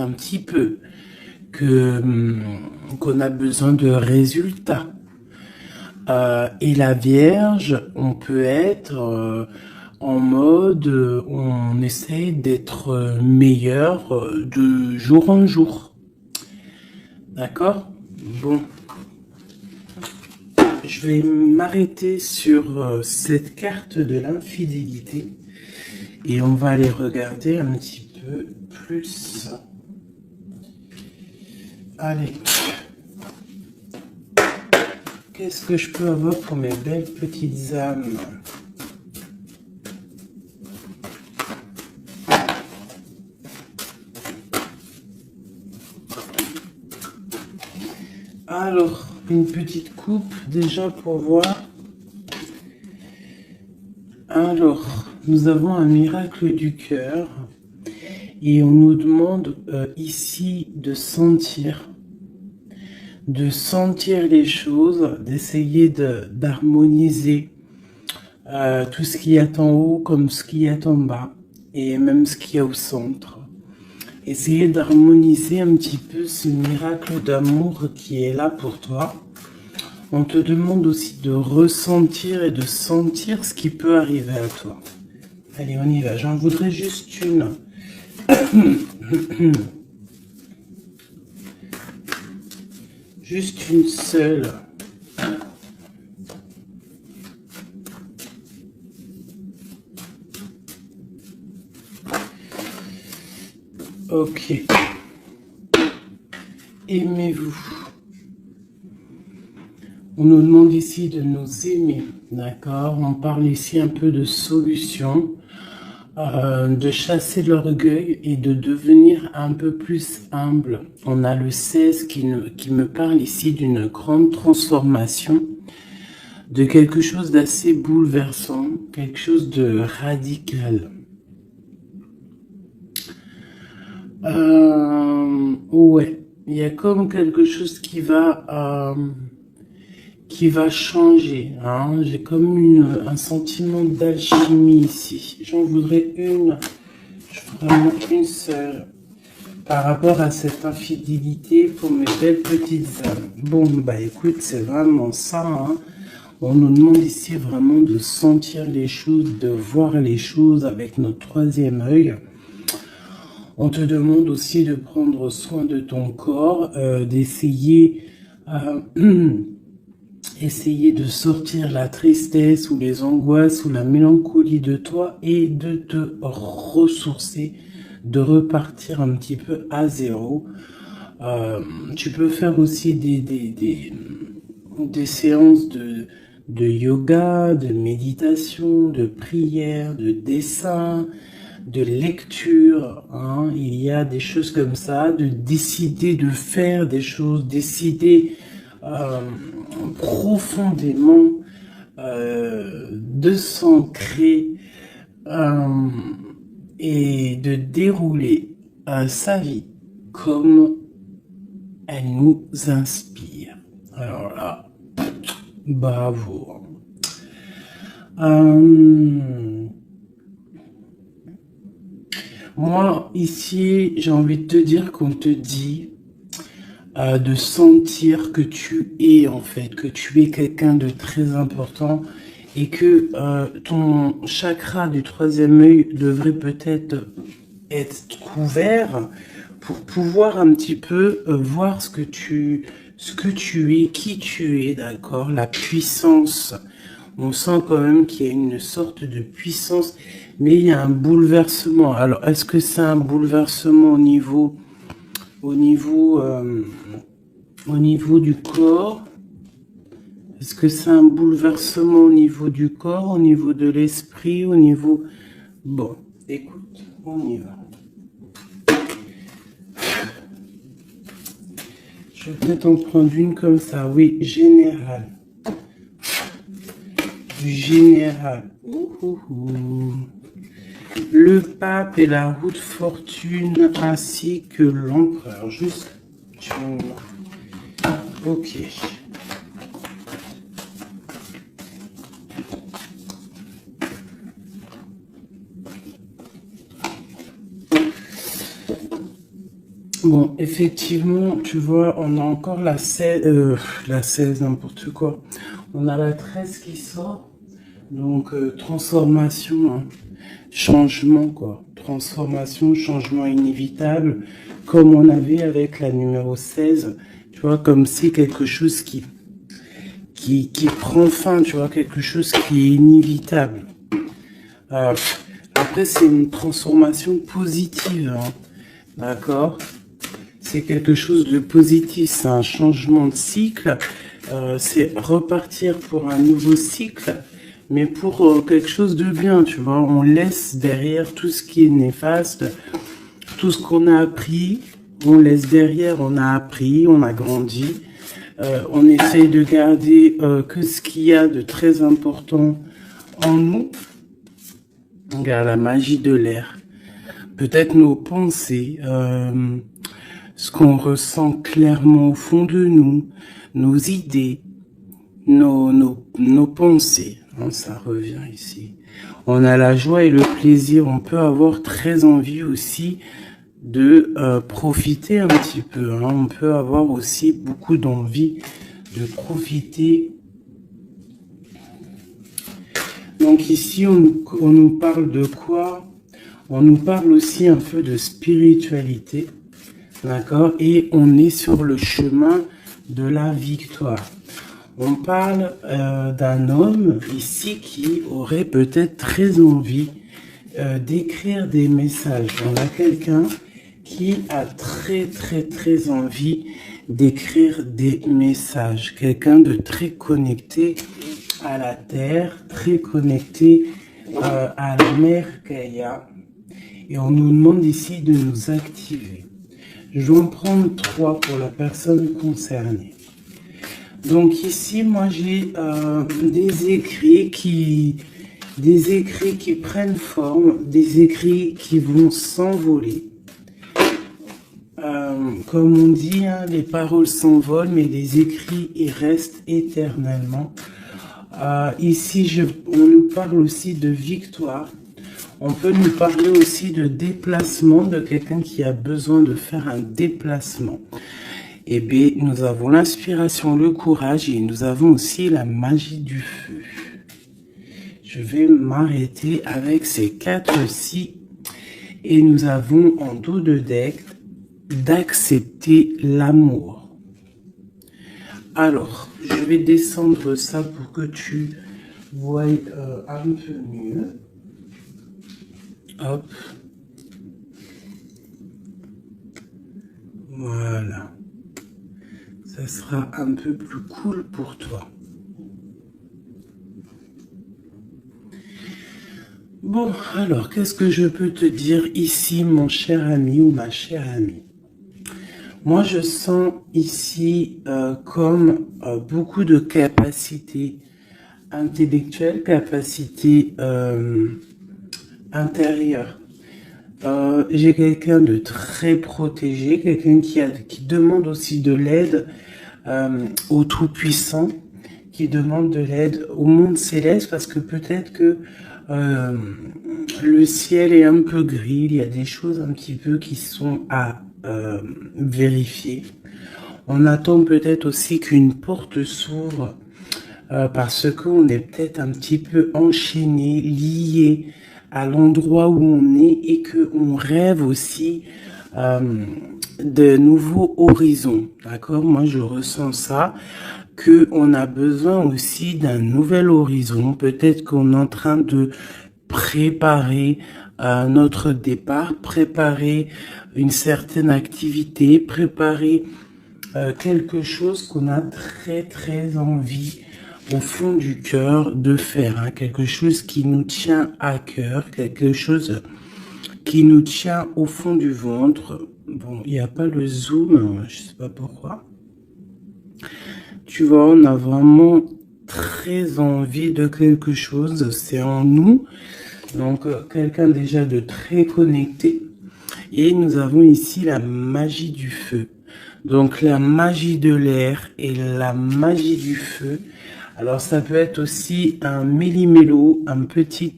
un petit peu, que qu'on a besoin de résultats. Et la Vierge, on peut être en mode, on essaie d'être meilleur de jour en jour. D'accord? Bon, je vais m'arrêter sur cette carte de l'infidélité et on va aller regarder un petit peu plus. Allez. Qu'est-ce que je peux avoir pour mes belles petites âmes? Alors, une petite coupe déjà pour voir. Alors, nous avons un miracle du cœur et on nous demande ici de sentir les choses, d'essayer d'harmoniser tout ce qu'il y a en haut comme ce qu'il y a en bas et même ce qu'il y a au centre. Essayer d'harmoniser un petit peu ce miracle d'amour qui est là pour toi. On te demande aussi de ressentir et de sentir ce qui peut arriver à toi. Allez, on y va. J'en voudrais juste une. Juste une seule. Ok. Aimez-vous. On nous demande ici de nous aimer, d'accord? On parle ici un peu de solution, de chasser l'orgueil et de devenir un peu plus humble. On a le 16 qui me parle ici d'une grande transformation, de quelque chose d'assez bouleversant, quelque chose de radical. Ouais, il y a comme quelque chose qui va changer. Hein. J'ai comme un sentiment d'alchimie ici. J'en voudrais une, vraiment une seule, par rapport à cette infidélité pour mes belles petites âmes. Bon, bah écoute, c'est vraiment ça. Hein. On nous demande ici vraiment de sentir les choses, de voir les choses avec notre troisième œil. On te demande aussi de prendre soin de ton corps, d'essayer essayer de sortir la tristesse ou les angoisses ou la mélancolie de toi et de te ressourcer, de repartir un petit peu à zéro. Tu peux faire aussi des séances de yoga, de méditation, de prière, de dessin, de lecture, hein. Il y a des choses comme ça, de décider de faire des choses, décider profondément de s'ancrer et de dérouler sa vie comme elle nous inspire. Alors là, bravo. Moi, ici, j'ai envie de te dire qu'on te dit de sentir que tu es, en fait, que tu es quelqu'un de très important et que ton chakra du troisième œil devrait peut-être être couvert pour pouvoir un petit peu voir ce que tu es, qui tu es, d'accord, la puissance. On sent quand même qu'il y a une sorte de puissance, mais il y a un bouleversement. Alors, est-ce que c'est un bouleversement au niveau du corps? Est-ce que c'est un bouleversement au niveau du corps, au niveau de l'esprit, au niveau... Bon, écoute, on y va. Je vais peut-être en prendre une comme ça. Oui, général. Du général. Le pape et la roue de fortune ainsi que l'empereur. Juste. Ok. Bon, effectivement, tu vois, on a encore la 16, n'importe quoi. On a la 13 qui sort. Donc, transformation, hein. Changement, quoi. Transformation, changement inévitable, comme on avait avec la numéro 16. Tu vois, comme si quelque chose qui prend fin, tu vois, quelque chose qui est inévitable. Après, c'est une transformation positive, hein. D'accord? C'est quelque chose de positif, c'est un changement de cycle, c'est repartir pour un nouveau cycle, mais pour quelque chose de bien, tu vois. On laisse derrière tout ce qui est néfaste, tout ce qu'on a appris, on laisse derrière, on a appris, on a grandi, on essaye de garder que ce qu'il y a de très important en nous. Regarde la magie de l'air. Peut-être nos pensées, ce qu'on ressent clairement au fond de nous, nos idées, nos pensées. Hein, ça revient ici. On a la joie et le plaisir. On peut avoir très envie aussi de profiter un petit peu. Hein. On peut avoir aussi beaucoup d'envie de profiter. Donc ici, on nous parle de quoi? On nous parle aussi un peu de spiritualité. D'accord? Et on est sur le chemin de la victoire. On parle d'un homme ici qui aurait peut-être très envie d'écrire des messages. On a quelqu'un qui a très envie d'écrire des messages. Quelqu'un de très connecté à la terre, très connecté à la mère Gaïa. Et on nous demande ici de nous activer. Je vais en prendre 3 pour la personne concernée. Donc ici, moi j'ai des écrits qui prennent forme, des écrits qui vont s'envoler. Comme on dit, hein, les paroles s'envolent, mais les écrits ils restent éternellement. Ici, on nous parle aussi de victoire. On peut nous parler aussi de déplacement, de quelqu'un qui a besoin de faire un déplacement. Eh bien, nous avons l'inspiration, le courage et nous avons aussi la magie du feu. Je vais m'arrêter avec ces 4-ci et nous avons en dos de deck d'accepter l'amour. Alors, je vais descendre ça pour que tu vois un peu mieux. Hop. Voilà. Ça sera un peu plus cool pour toi. Bon, alors, qu'est-ce que je peux te dire ici, mon cher ami ou ma chère amie? Moi, je sens ici comme beaucoup de capacités intellectuelles, capacités intérieures. J'ai quelqu'un de très protégé, quelqu'un qui demande aussi de l'aide au Tout-Puissant, qui demande de l'aide au monde céleste, parce que peut-être que le ciel est un peu gris, il y a des choses un petit peu qui sont à vérifier. On attend peut-être aussi qu'une porte s'ouvre parce qu'on est peut-être un petit peu enchaîné, lié à l'endroit où on est et qu'on rêve aussi de nouveaux horizons. D'accord? Moi, je ressens ça, qu'on a besoin aussi d'un nouvel horizon. Peut-être qu'on est en train de préparer notre départ, préparer une certaine activité, préparer quelque chose qu'on a très envie au fond du cœur de faire, hein, quelque chose qui nous tient à cœur, quelque chose qui nous tient au fond du ventre. Bon, il n'y a pas le zoom, je sais pas pourquoi. Tu vois, on a vraiment très envie de quelque chose, c'est en nous. Donc, quelqu'un déjà de très connecté. Et nous avons ici la magie du feu. Donc, la magie de l'air et la magie du feu. Alors, ça peut être aussi un méli-mélo, un petit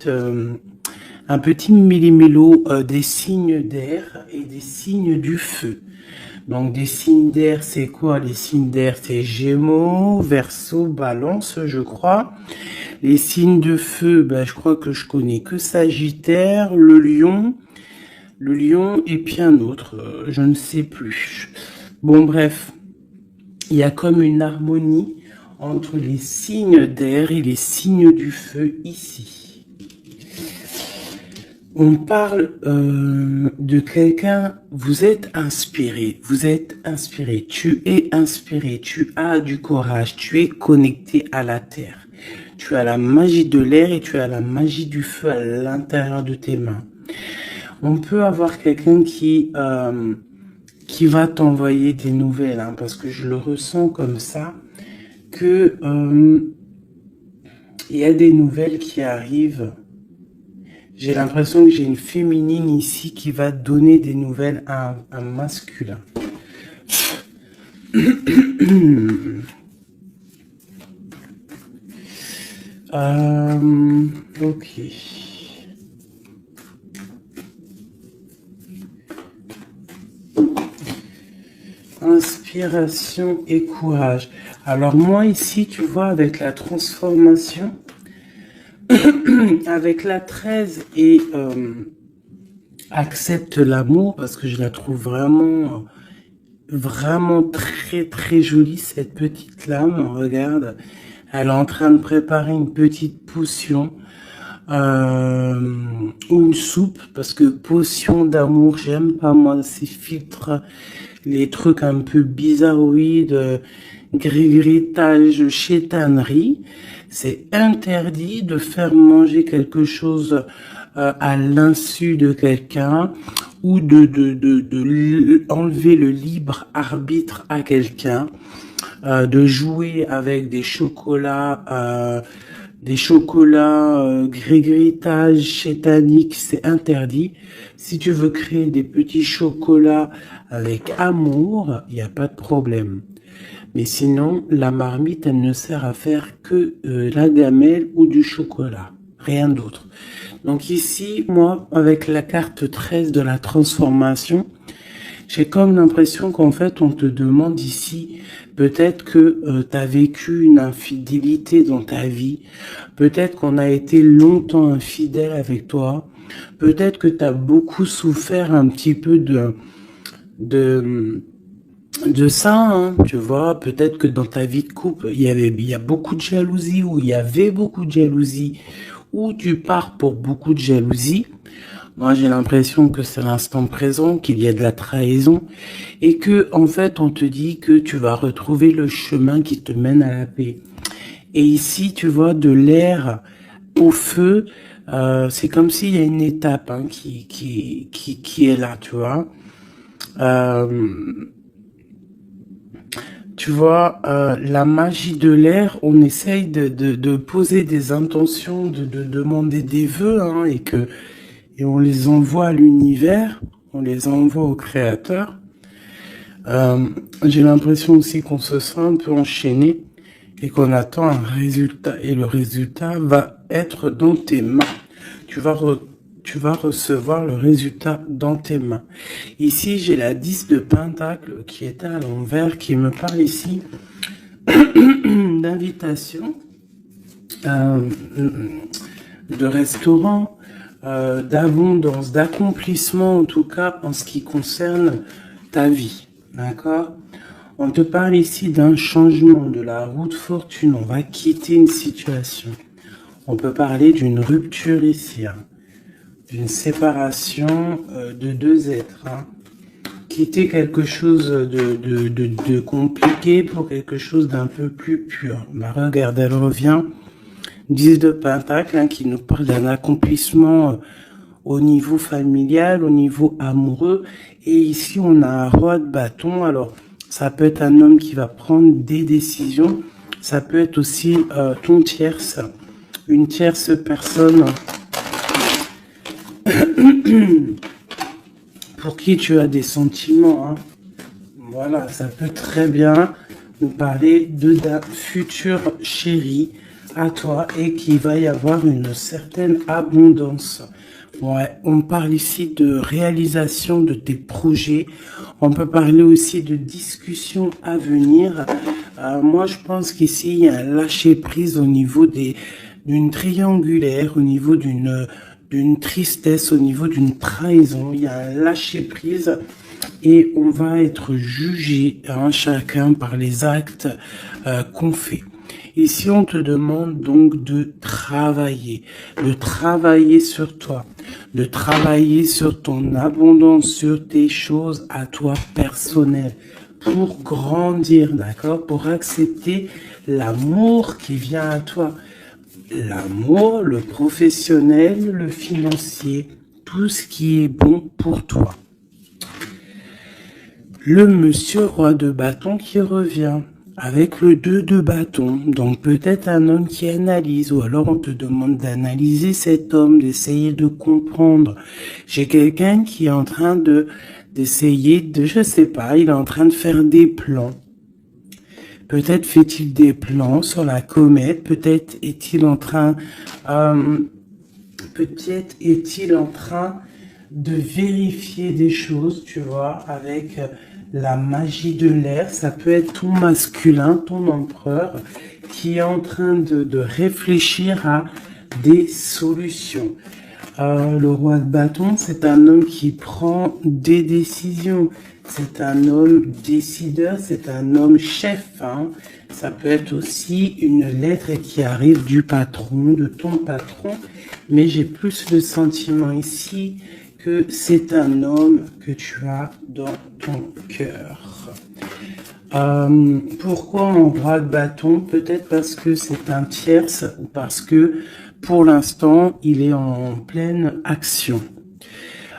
un petit méli-mélo des signes d'air et des signes du feu. Donc des signes d'air, c'est quoi les signes d'air? C'est Gémeaux, Verseau, Balance, je crois. Les signes de feu, ben, je crois que je connais que Sagittaire, le lion et puis un autre, je ne sais plus. Bon bref, il y a comme une harmonie entre les signes d'air et les signes du feu ici. On parle de quelqu'un, vous êtes inspiré, tu es inspiré, tu as du courage, tu es connecté à la terre. Tu as la magie de l'air et tu as la magie du feu à l'intérieur de tes mains. On peut avoir quelqu'un qui va t'envoyer des nouvelles, hein, parce que je le ressens comme ça, que il y a des nouvelles qui arrivent. J'ai l'impression que j'ai une féminine ici qui va donner des nouvelles à un masculin. Ok. Inspiration et courage. Alors moi ici, tu vois, avec la transformation, avec la 13 et accepte l'amour, parce que je la trouve vraiment très jolie, cette petite lame. Regarde, elle est en train de préparer une petite potion ou une soupe, parce que potion d'amour, j'aime pas moi ces filtres, les trucs un peu bizarroïdes, grigritage, chétanerie. C'est interdit de faire manger quelque chose à l'insu de quelqu'un ou de enlever le libre arbitre à quelqu'un, de jouer avec des chocolats grigritage chétanique, c'est interdit. Si tu veux créer des petits chocolats avec amour, il n'y a pas de problème. Mais sinon, la marmite, elle ne sert à faire que la gamelle ou du chocolat. Rien d'autre. Donc ici, moi, avec la carte 13 de la transformation, j'ai comme l'impression qu'en fait, on te demande ici, peut-être que tu as vécu une infidélité dans ta vie, peut-être qu'on a été longtemps infidèle avec toi, peut-être que tu as beaucoup souffert un petit peu de ça, hein, tu vois, peut-être que dans ta vie de couple, il y a beaucoup de jalousie, ou il y avait beaucoup de jalousie, ou tu pars pour beaucoup de jalousie. Moi, j'ai l'impression que c'est l'instant présent, qu'il y a de la trahison, et que, en fait, on te dit que tu vas retrouver le chemin qui te mène à la paix. Et ici, tu vois, de l'air au feu, c'est comme s'il y a une étape, hein, qui est là, tu vois. Tu vois, la magie de l'air, on essaye de poser des intentions, de demander des vœux, hein, et on les envoie à l'univers, on les envoie au créateur. J'ai l'impression aussi qu'on se sent un peu enchaîné et qu'on attend un résultat, et le résultat va être dans tes mains. Tu vas recevoir le résultat dans tes mains. Ici, j'ai la 10 de Pentacle qui est à l'envers, qui me parle ici d'invitation, de restaurant, d'abondance, d'accomplissement, en tout cas en ce qui concerne ta vie. D'accord? On te parle ici d'un changement de la route fortune. On va quitter une situation. On peut parler d'une rupture ici, hein, d'une séparation de deux êtres. Hein. Quitter quelque chose de compliqué pour quelque chose d'un peu plus pur. Bah, regarde, elle revient. 10 de Pentacle, hein, qui nous parle d'un accomplissement au niveau familial, au niveau amoureux. Et ici, on a un roi de bâton. Alors, ça peut être un homme qui va prendre des décisions. Ça peut être aussi ton tierce, une tierce personne pour qui tu as des sentiments. Hein. Voilà, ça peut très bien nous parler d'un futur chéri à toi et qu'il va y avoir une certaine abondance. Ouais, on parle ici de réalisation de tes projets. On peut parler aussi de discussions à venir. Moi, je pense qu'ici, il y a un lâcher-prise au niveau d'une triangulaire, au niveau d'une tristesse, au niveau d'une trahison. Il y a un lâcher-prise et on va être jugé, hein, chacun par les actes qu'on fait. Ici, on te demande donc de travailler sur toi, de travailler sur ton abondance, sur tes choses à toi personnelles, pour grandir, d'accord, pour accepter l'amour qui vient à toi. L'amour, le professionnel, le financier, tout ce qui est bon pour toi. Le monsieur roi de bâton qui revient avec le 2 de bâton. Donc peut-être un homme qui analyse, ou alors on te demande d'analyser cet homme, d'essayer de comprendre. J'ai quelqu'un qui est en train d'essayer de, je sais pas, il est en train de faire des plans. Peut-être fait-il des plans sur la comète, peut-être est-il en train, peut-être est-il en train de vérifier des choses, tu vois, avec la magie de l'air. Ça peut être ton masculin, ton empereur, qui est en train de réfléchir à des solutions. Le roi de bâton, c'est un homme qui prend des décisions. C'est un homme décideur, c'est un homme chef. Hein. Ça peut être aussi une lettre qui arrive du patron, de ton patron. Mais j'ai plus le sentiment ici que c'est un homme que tu as dans ton cœur. Pourquoi mon roi de bâton? Peut-être parce que c'est un tierce, ou parce que pour l'instant, il est en pleine action.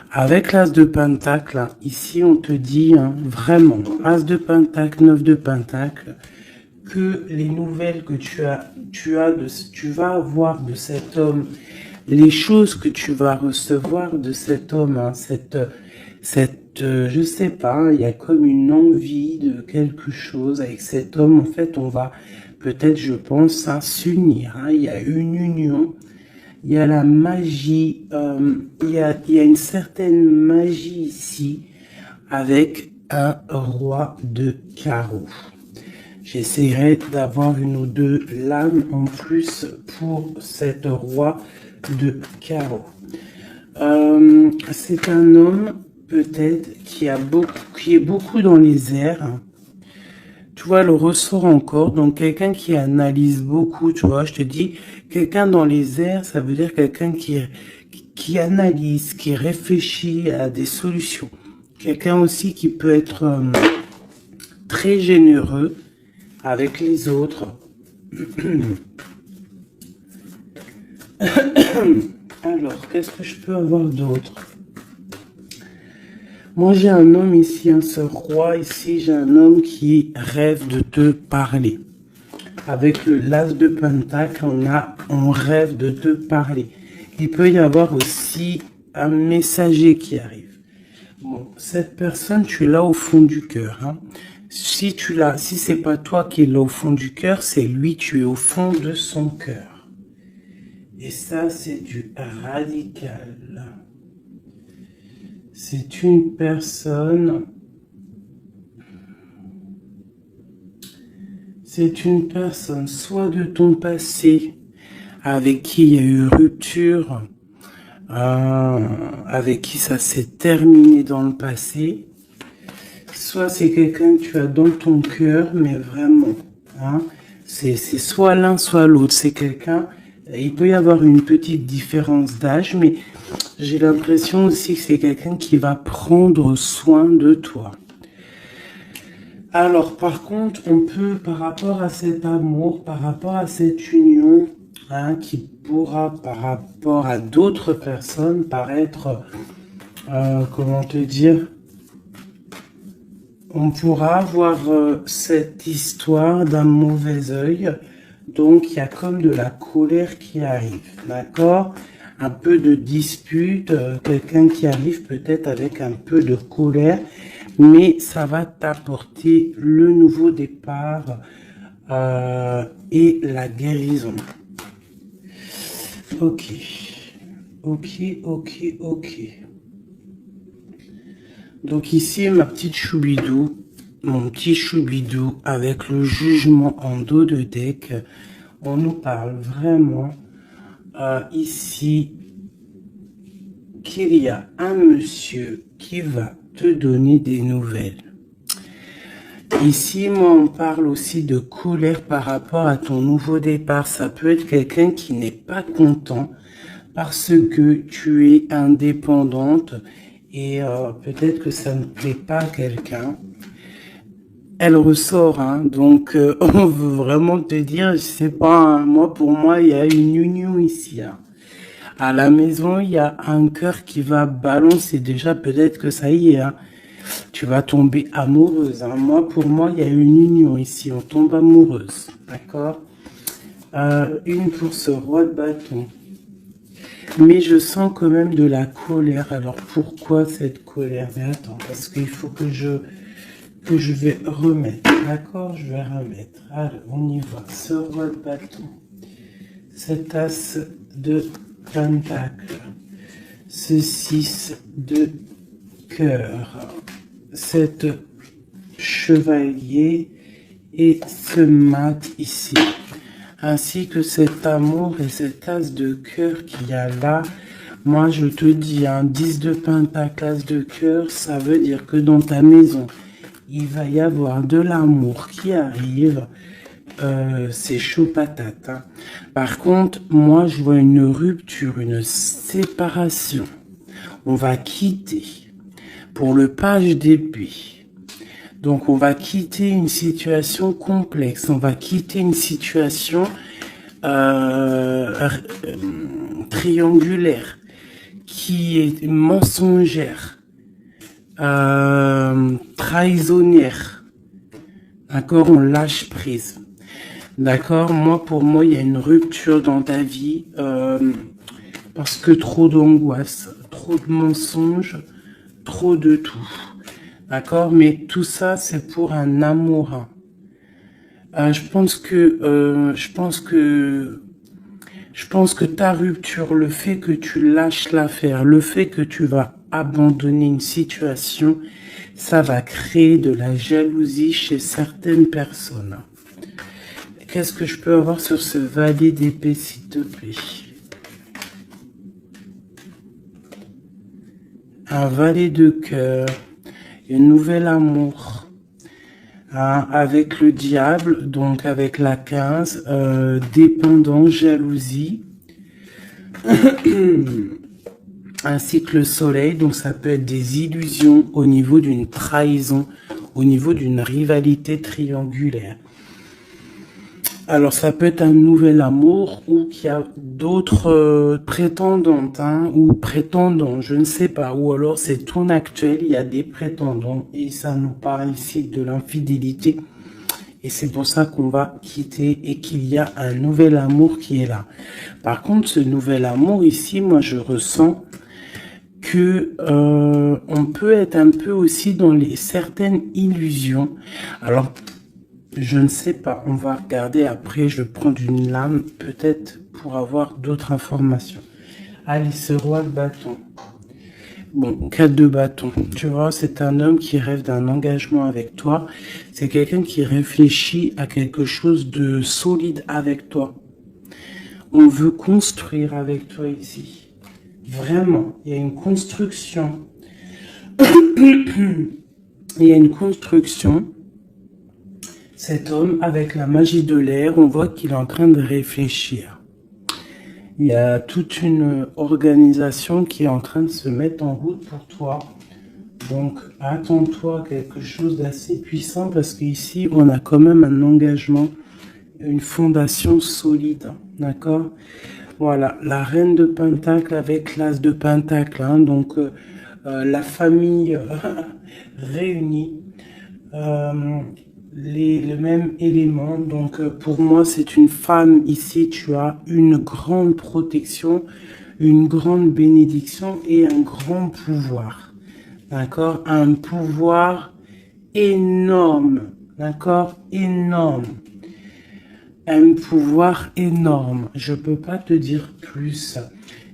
Avec l'as de pentacle, ici on te dit hein, vraiment, as de pentacle, 9 de pentacle, que les nouvelles que tu vas avoir de cet homme, les choses que tu vas recevoir de cet homme, hein, je sais pas, il y a comme une envie de quelque chose avec cet homme. En fait, on va peut-être, je pense, hein, s'unir. Hein, il y a une union. Il y a la magie, il y a une certaine magie ici avec un roi de carreau. J'essaierai d'avoir une ou deux lames en plus pour cette roi de carreau. C'est un homme peut-être qui est beaucoup dans les airs. Tu vois, le ressort encore, donc quelqu'un qui analyse beaucoup, tu vois, je te dis, quelqu'un dans les airs, ça veut dire quelqu'un qui analyse, qui réfléchit à des solutions. Quelqu'un aussi qui peut être très généreux avec les autres. Alors, qu'est-ce que je peux avoir d'autre? Moi, j'ai un homme ici, ce roi ici, j'ai un homme qui rêve de te parler. Avec le l'as de pentacle, on rêve de te parler. Il peut y avoir aussi un messager qui arrive. Bon, cette personne, tu es là au fond du cœur. Hein. Si c'est pas toi qui es là au fond du cœur, c'est lui, tu es au fond de son cœur. Et ça, c'est du radical. C'est une personne soit de ton passé, avec qui il y a eu rupture, avec qui ça s'est terminé dans le passé, soit c'est quelqu'un que tu as dans ton cœur, mais vraiment, hein, c'est soit l'un, soit l'autre, c'est quelqu'un, il peut y avoir une petite différence d'âge, mais j'ai l'impression aussi que c'est quelqu'un qui va prendre soin de toi. Alors, par contre, on peut, par rapport à cet amour, par rapport à cette union, hein, qui pourra, par rapport à d'autres personnes, paraître, comment te dire, on pourra avoir cette histoire d'un mauvais œil. Donc, il y a comme de la colère qui arrive, d'accord? Un peu de dispute, quelqu'un qui arrive peut-être avec un peu de colère, mais ça va t'apporter le nouveau départ et la guérison. Ok. ok. Donc ici, ma petite choubidou, mon petit choubidou, avec le jugement en dos de deck, on nous parle vraiment ici qu'il y a un monsieur qui va te donner des nouvelles. Ici, moi, on parle aussi de colère par rapport à ton nouveau départ. Ça peut être quelqu'un qui n'est pas content parce que tu es indépendante et peut-être que ça ne plaît pas à quelqu'un. Elle ressort, hein, donc on veut vraiment te dire, je sais pas, hein, moi, pour moi, il y a une union ici, hein. À la maison, il y a un cœur qui va balancer. Déjà, peut-être que ça y est, hein, tu vas tomber amoureuse, hein. Moi, pour moi, il y a une union ici. On tombe amoureuse. D'accord? Une pour ce roi de bâton. Mais je sens quand même de la colère. Alors, pourquoi cette colère? Mais attends, parce qu'il faut que je vais remettre. D'accord? Je vais remettre. Allez, on y va. Ce roi de bâton. Cet as de pentacle, ce 6 de cœur, cet chevalier et ce mat ici, ainsi que cet amour et cet as de cœur qu'il y a là. Moi je te dis, un 10 de pentacle, as de cœur, ça veut dire que dans ta maison, il va y avoir de l'amour qui arrive. C'est chaud patate, hein. Par contre, moi, je vois une rupture, une séparation. On va quitter pour le page d'épée. Donc, on va quitter une situation complexe. On va quitter une situation triangulaire qui est mensongère, trahisonnière. D'accord? On lâche prise. D'accord, moi, pour moi, il y a une rupture dans ta vie parce que trop d'angoisse, trop de mensonges, trop de tout. D'accord, mais tout ça, c'est pour un amour. Je pense que ta rupture, le fait que tu lâches l'affaire, le fait que tu vas abandonner une situation, ça va créer de la jalousie chez certaines personnes. Qu'est-ce que je peux avoir sur ce valet d'épée, s'il te plaît? Un valet de cœur, un nouvel amour, hein, avec le diable, donc avec la 15, dépendance, jalousie, ainsi que le soleil, donc ça peut être des illusions au niveau d'une trahison, au niveau d'une rivalité triangulaire. Alors, ça peut être un nouvel amour ou qu'il y a d'autres prétendantes, hein, ou prétendants, je ne sais pas. Ou alors, c'est ton actuel, il y a des prétendants et ça nous parle ici de l'infidélité. Et c'est pour ça qu'on va quitter et qu'il y a un nouvel amour qui est là. Par contre, ce nouvel amour ici, moi, je ressens que on peut être un peu aussi dans certaines illusions. Alors, je ne sais pas, on va regarder après, je vais prendre une lame peut-être pour avoir d'autres informations. Allez, ce roi de bâton. Bon, 4 de bâton. Tu vois, c'est un homme qui rêve d'un engagement avec toi. C'est quelqu'un qui réfléchit à quelque chose de solide avec toi. On veut construire avec toi ici. Vraiment, il y a une construction. Il y a une construction. Cet homme, avec la magie de l'air, on voit qu'il est en train de réfléchir. Il y a toute une organisation qui est en train de se mettre en route pour toi. Donc, attends-toi à quelque chose d'assez puissant parce qu'ici, on a quand même un engagement, une fondation solide. D'accord? Voilà, la reine de Pentacle avec l'as de Pentacle. Hein, donc, la famille réunie. Le même élément. Donc, pour moi, c'est une femme. Ici, tu as une grande protection, une grande bénédiction et un grand pouvoir. D'accord? Un pouvoir énorme. D'accord? Énorme. Un pouvoir énorme. Je peux pas te dire plus.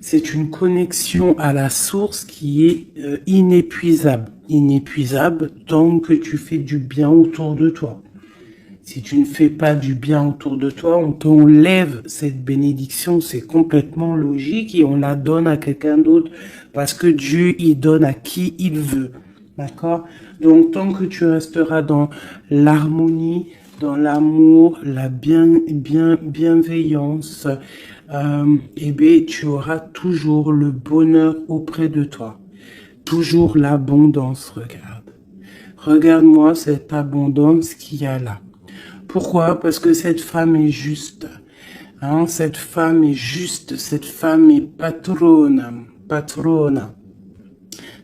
C'est une connexion à la source qui est inépuisable. Inépuisable tant que tu fais du bien autour de toi. Si tu ne fais pas du bien autour de toi, on t'enlève cette bénédiction, c'est complètement logique et on la donne à quelqu'un d'autre parce que Dieu, il donne à qui il veut. D'accord? Donc, tant que tu resteras dans l'harmonie, dans l'amour, la bienveillance, eh bien, tu auras toujours le bonheur auprès de toi. Toujours l'abondance, regarde. Regarde-moi cette abondance qu'il y a là. Pourquoi? Parce que cette femme est juste. Hein, cette femme est juste. Cette femme est patrona. Patrona.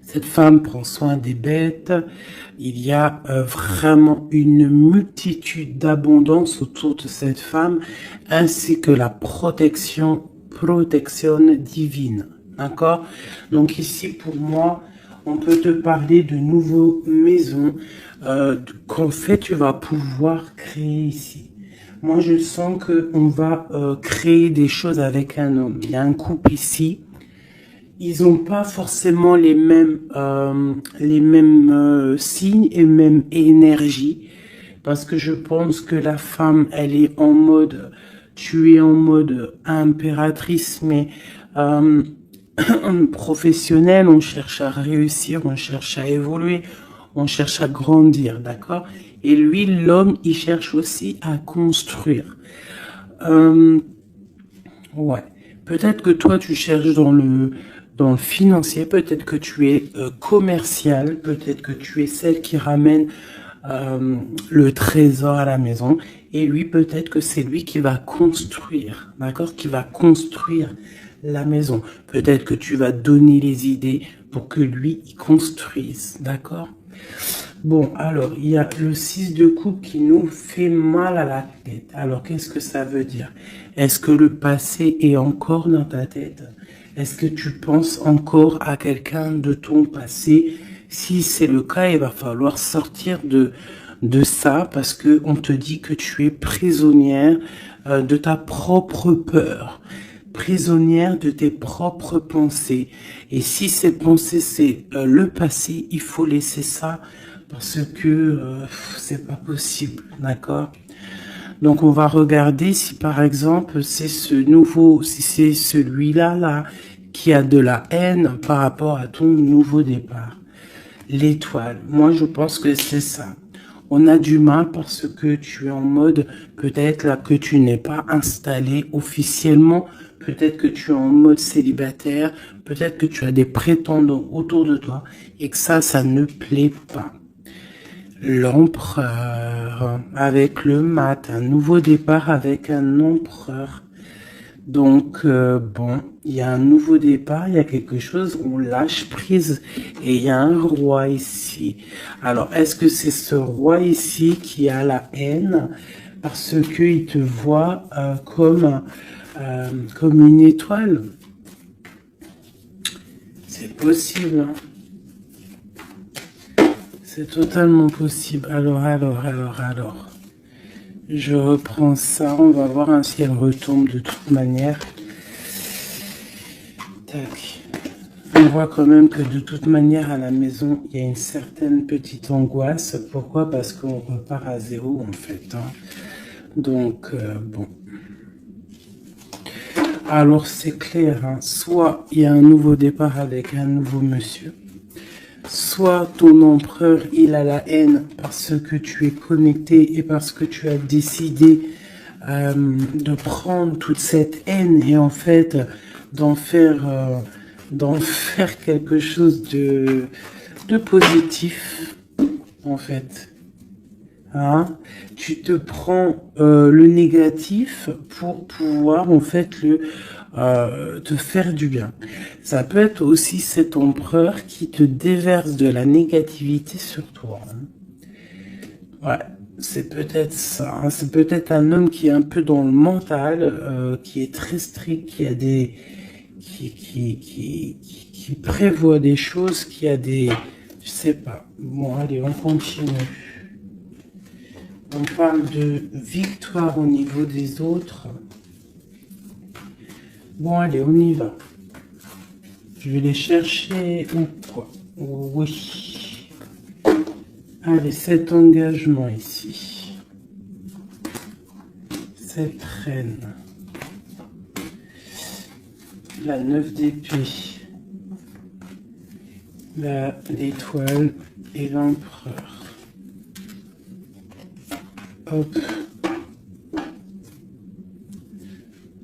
Cette femme prend soin des bêtes. Il y a vraiment une multitude d'abondance autour de cette femme, ainsi que la protection divine. D'accord? Donc ici, pour moi, on peut te parler de nouvelles maisons qu'en fait, tu vas pouvoir créer ici. Moi, je sens qu'on va créer des choses avec un homme. Il y a un couple ici. Ils n'ont pas forcément les mêmes signes et même énergie. Parce que je pense que la femme, elle est en mode, tu es en mode impératrice, mais professionnelle, on cherche à réussir, on cherche à évoluer, on cherche à grandir, d'accord? Et lui, l'homme, il cherche aussi à construire. Ouais. Peut-être que toi, tu cherches dans le financier, peut-être que tu es commercial, peut-être que tu es celle qui ramène le trésor à la maison. Et lui, peut-être que c'est lui qui va construire, d'accord? Qui va construire la maison. Peut-être que tu vas donner les idées pour que lui, il construise, d'accord? Bon, alors, il y a le 6 de coupe qui nous fait mal à la tête. Alors, qu'est-ce que ça veut dire? Est-ce que le passé est encore dans ta tête? Est-ce que tu penses encore à quelqu'un de ton passé? Si c'est le cas, il va falloir sortir de ça parce que on te dit que tu es prisonnière de ta propre peur, prisonnière de tes propres pensées. Et si ces pensées, c'est le passé, il faut laisser ça parce que c'est pas possible, d'accord? Donc on va regarder si par exemple c'est si c'est celui-là là qui a de la haine par rapport à ton nouveau départ. L'étoile, moi je pense que c'est ça. On a du mal parce que tu es en mode, peut-être là que tu n'es pas installé officiellement, peut-être que tu es en mode célibataire, peut-être que tu as des prétendants autour de toi et que ça ne plaît pas. L'empereur avec le mat, un nouveau départ avec un empereur. Donc, bon, il y a un nouveau départ, il y a quelque chose, on lâche prise et il y a un roi ici. Alors, est-ce que c'est ce roi ici qui a la haine parce qu'il te voit comme une étoile? C'est possible, hein? C'est totalement possible. Alors. Je reprends ça, on va voir si elle retombe de toute manière. Tac. On voit quand même que de toute manière à la maison, il y a une certaine petite angoisse. Pourquoi? Parce qu'on repart à zéro en fait. Hein. Donc, bon. Alors c'est clair, hein. Soit il y a un nouveau départ avec un nouveau monsieur. Soit ton empereur, il a la haine parce que tu es connecté et parce que tu as décidé de prendre toute cette haine et en fait d'en faire quelque chose de positif, en fait. Hein? Tu te prends le négatif pour pouvoir en fait te faire du bien. Ça peut être aussi cet empereur qui te déverse de la négativité sur toi. Hein. Ouais, c'est peut-être ça. Hein. C'est peut-être un homme qui est un peu dans le mental, qui est très strict, qui a des qui prévoit des choses, qui a des, je sais pas. Bon, allez, on continue. On parle de victoire au niveau des autres. Bon, allez, on y va. Je vais les chercher ou quoi? Oui. Allez, cet engagement ici. Cette reine. La 9 d'épée. L'étoile et l'empereur. Hop.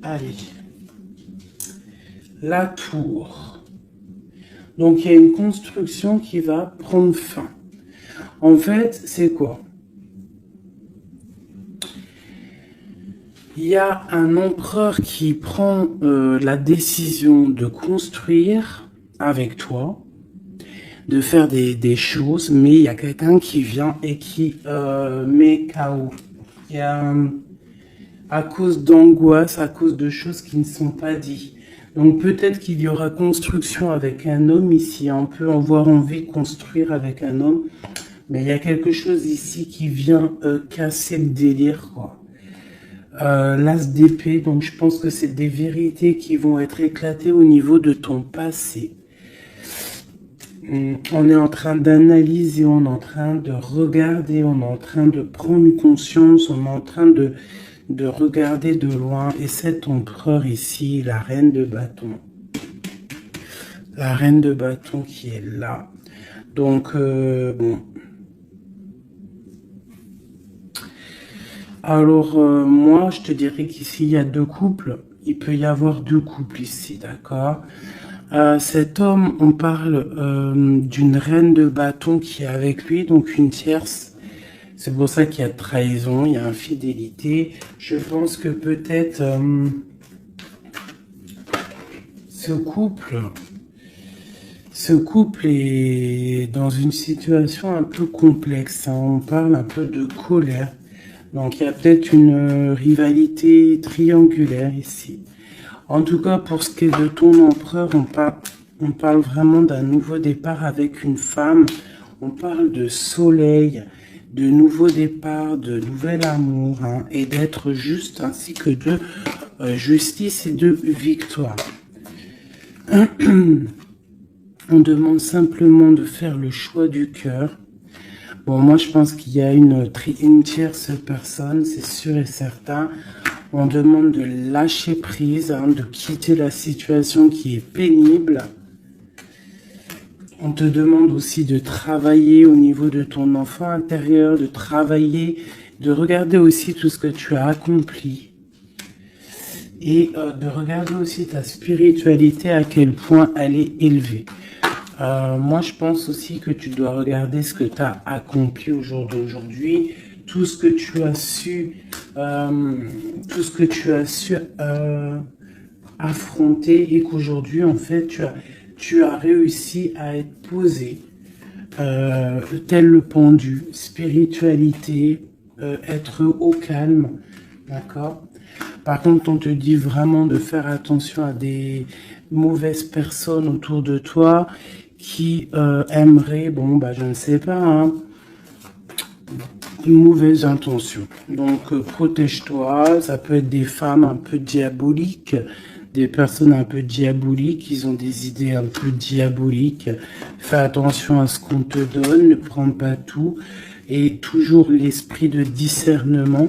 Allez. La tour. Donc, il y a une construction qui va prendre fin. En fait, c'est quoi? Il y a un empereur qui prend la décision de construire avec toi, de faire des choses, mais il y a quelqu'un qui vient et qui met KO. Il y a, à cause d'angoisse, à cause de choses qui ne sont pas dites. Donc peut-être qu'il y aura construction avec un homme ici. On peut avoir envie de construire avec un homme, mais il y a quelque chose ici qui vient casser le délire, quoi. L'as d'épée, donc je pense que c'est des vérités qui vont être éclatées au niveau de ton passé. On est en train d'analyser, on est en train de regarder, on est en train de prendre conscience, on est en train de regarder de loin. Et cet empereur ici, la reine de bâton. La reine de bâton qui est là. Donc, bon. Alors, moi, je te dirais qu'ici, il y a deux couples. Il peut y avoir deux couples ici, d'accord? Cet homme, on parle d'une reine de bâton qui est avec lui, donc une tierce. C'est pour ça qu'il y a trahison, il y a infidélité. Je pense que peut-être ce couple est dans une situation un peu complexe, hein. On parle un peu de colère. Donc il y a peut-être une rivalité triangulaire ici. En tout cas, pour ce qui est de ton empereur, on parle vraiment d'un nouveau départ avec une femme. On parle de soleil, de nouveau départ, de nouvel amour, hein, et d'être juste, ainsi que de justice et de victoire. On demande simplement de faire le choix du cœur. Bon, moi, je pense qu'il y a une tierce personne, c'est sûr et certain. On demande de lâcher prise, hein, de quitter la situation qui est pénible. On te demande aussi de travailler au niveau de ton enfant intérieur, de travailler, de regarder aussi tout ce que tu as accompli. Et de regarder aussi ta spiritualité, à quel point elle est élevée. Moi, je pense aussi que tu dois regarder ce que tu as accompli au jour d'aujourd'hui, tout ce que tu as su, affronter, et qu'aujourd'hui, en fait, tu as réussi à être posé, tel le pendu, spiritualité, être au calme, d'accord? Par contre, on te dit vraiment de faire attention à des mauvaises personnes autour de toi qui aimeraient, bon, bah, je ne sais pas, hein, une mauvaise intention. Donc, protège-toi. Ça peut être des femmes un peu diaboliques, des personnes un peu diaboliques, ils ont des idées un peu diaboliques. Fais attention à ce qu'on te donne, ne prends pas tout. Et toujours l'esprit de discernement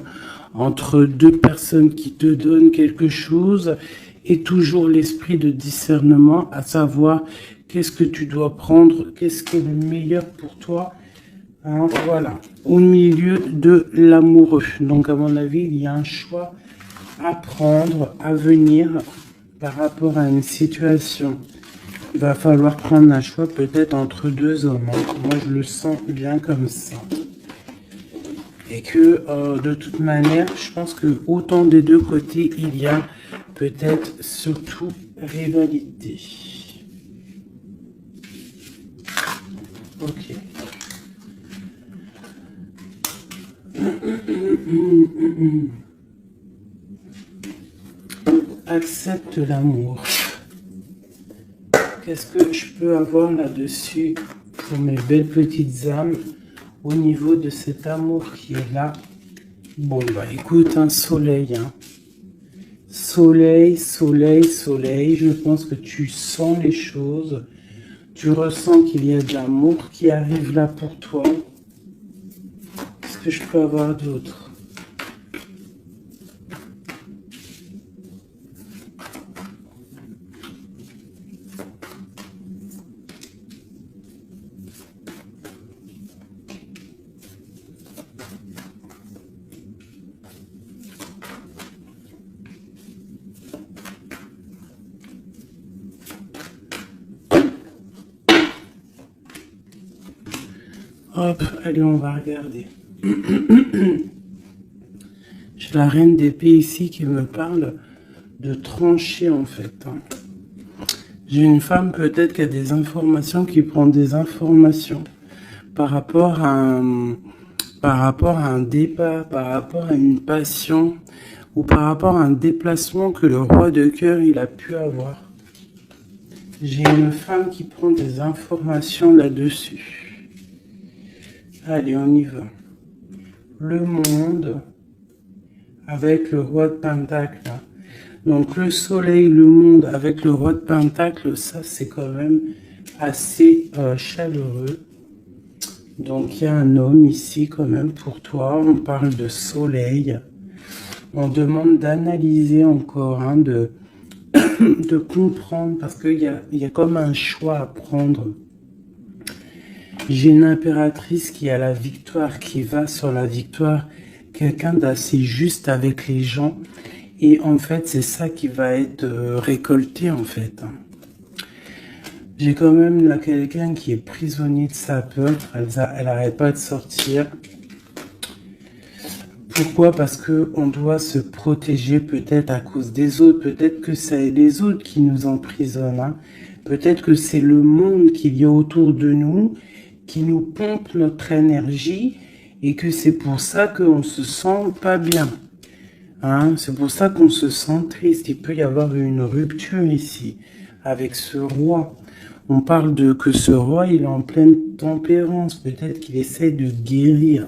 entre deux personnes qui te donnent quelque chose, et toujours l'esprit de discernement, à savoir qu'est-ce que tu dois prendre, qu'est-ce qui est le meilleur pour toi, hein, voilà, au milieu de l'amoureux. Donc à mon avis, il y a un choix à prendre, à venir par rapport à une situation. Il va falloir prendre un choix peut-être entre deux hommes, hein. Moi je le sens bien comme ça. Et que de toute manière, je pense que autant des deux côtés, il y a peut-être surtout rivalité. Ok. Accepte l'amour. Qu'est-ce que je peux avoir là-dessus pour mes belles petites âmes au niveau de cet amour qui est là? Bon, bah écoute, un soleil, hein. Soleil, soleil, soleil. Je pense que tu sens les choses. Tu ressens qu'il y a de l'amour qui arrive là pour toi. Qu'est-ce que je peux avoir d'autre? Hop, allez, on va regarder. J'ai la reine d'épée ici qui me parle de trancher en fait. J'ai une femme peut-être qui a des informations, qui prend des informations par rapport à un départ, par rapport à une passion ou par rapport à un déplacement que le roi de cœur il a pu avoir. J'ai une femme qui prend des informations là-dessus. Allez, on y va. Le monde avec le roi de Pentacle. Donc le soleil, le monde avec le roi de Pentacle, ça c'est quand même assez chaleureux. Donc il y a un homme ici quand même pour toi. On parle de soleil. On demande d'analyser encore, hein, de comprendre parce qu'il y a comme un choix à prendre. J'ai une impératrice qui a la victoire, qui va sur la victoire, quelqu'un d'assez juste avec les gens. Et en fait, c'est ça qui va être récolté en fait. J'ai quand même là quelqu'un qui est prisonnier de sa peur. Elle n'arrête pas de sortir. Pourquoi? Parce que on doit se protéger peut-être à cause des autres. Peut-être que c'est les autres qui nous emprisonnent. Hein. Peut-être que c'est le monde qu'il y a autour de nous qui nous pompe notre énergie et que c'est pour ça qu'on se sent pas bien. Hein, c'est pour ça qu'on se sent triste. Il peut y avoir une rupture ici avec ce roi. On parle de que ce roi, il est en pleine tempérance. Peut-être qu'il essaie de guérir.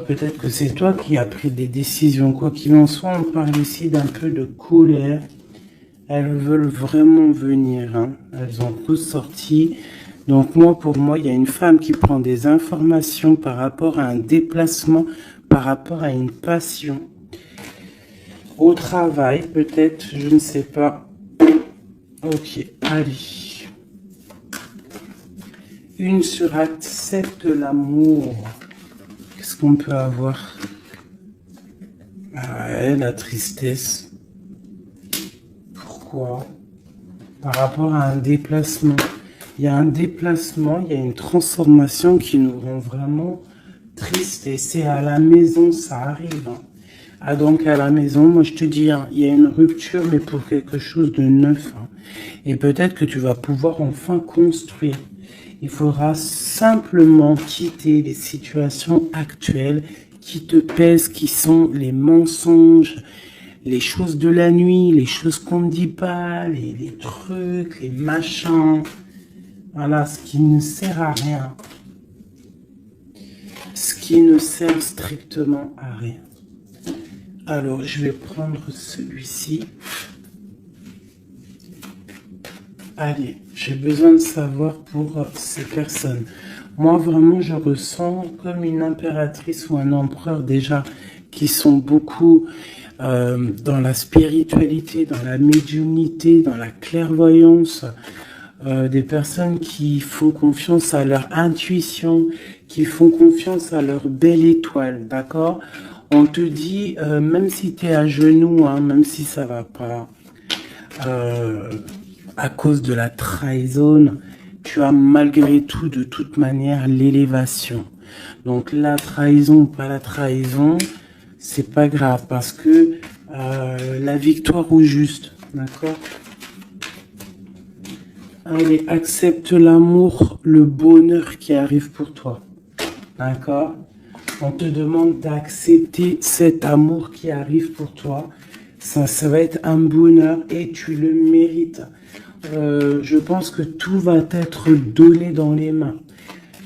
Peut-être que c'est toi qui as pris des décisions. Quoi qu'il en soit, on parle ici d'un peu de colère. Elles veulent vraiment venir. Hein. Elles ont tous sorti. Donc moi, pour moi, il y a une femme qui prend des informations par rapport à un déplacement, par rapport à une passion. Au travail, peut-être, je ne sais pas. Ok, allez. Une sur accepte l'amour. Qu'est-ce qu'on peut avoir? Ah ouais, la tristesse. Pourquoi? Par rapport à un déplacement. Il y a un déplacement, il y a une transformation qui nous rend vraiment tristes. Et c'est à la maison, ça arrive. Hein. Ah donc à la maison, moi je te dis, hein, il y a une rupture, mais pour quelque chose de neuf. Hein. Et peut-être que tu vas pouvoir enfin construire. Il faudra simplement quitter les situations actuelles qui te pèsent, qui sont les mensonges, les choses de la nuit, les choses qu'on ne dit pas, les trucs, les machins. Voilà, ce qui ne sert à rien. Ce qui ne sert strictement à rien. Alors, je vais prendre celui-ci. Allez, j'ai besoin de savoir pour ces personnes. Moi, vraiment, je ressens comme une impératrice ou un empereur déjà qui sont beaucoup dans la spiritualité, dans la médiumnité, dans la clairvoyance. Des personnes qui font confiance à leur intuition, qui font confiance à leur belle étoile, d'accord? On te dit, même si tu es à genoux, hein, même si ça va pas, à cause de la trahison, tu as malgré tout, de toute manière, l'élévation. Donc la trahison ou pas la trahison, c'est pas grave parce que la victoire au juste, d'accord? Allez, accepte l'amour, le bonheur qui arrive pour toi. D'accord? On te demande d'accepter cet amour qui arrive pour toi. Ça va être un bonheur et tu le mérites. Je pense que tout va t'être donné dans les mains.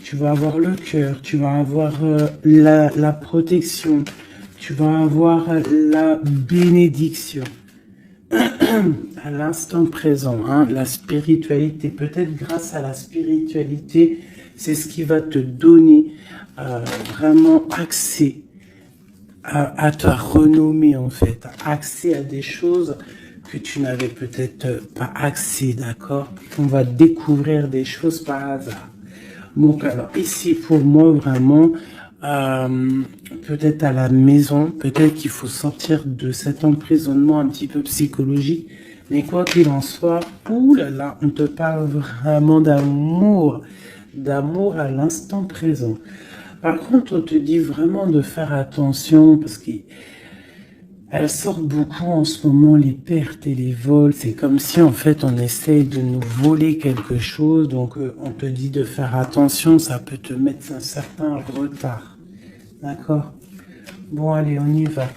Tu vas avoir le cœur, tu vas avoir la protection, tu vas avoir la bénédiction à l'instant présent, hein, la spiritualité. Peut-être grâce à la spiritualité, c'est ce qui va te donner vraiment accès à ta renommée, en fait, accès à des choses que tu n'avais peut-être pas accès, d'accord? On va découvrir des choses par hasard. Donc, alors, ici, pour moi, vraiment, peut-être à la maison, peut-être qu'il faut sortir de cet emprisonnement un petit peu psychologique, mais quoi qu'il en soit, oulala, on te parle vraiment d'amour à l'instant présent. Par contre, on te dit vraiment de faire attention parce qu'elles sortent beaucoup en ce moment, les pertes et les vols. C'est comme si en fait on essaye de nous voler quelque chose. Donc on te dit de faire attention, ça peut te mettre un certain retard. D'accord? Bon, allez, on y va.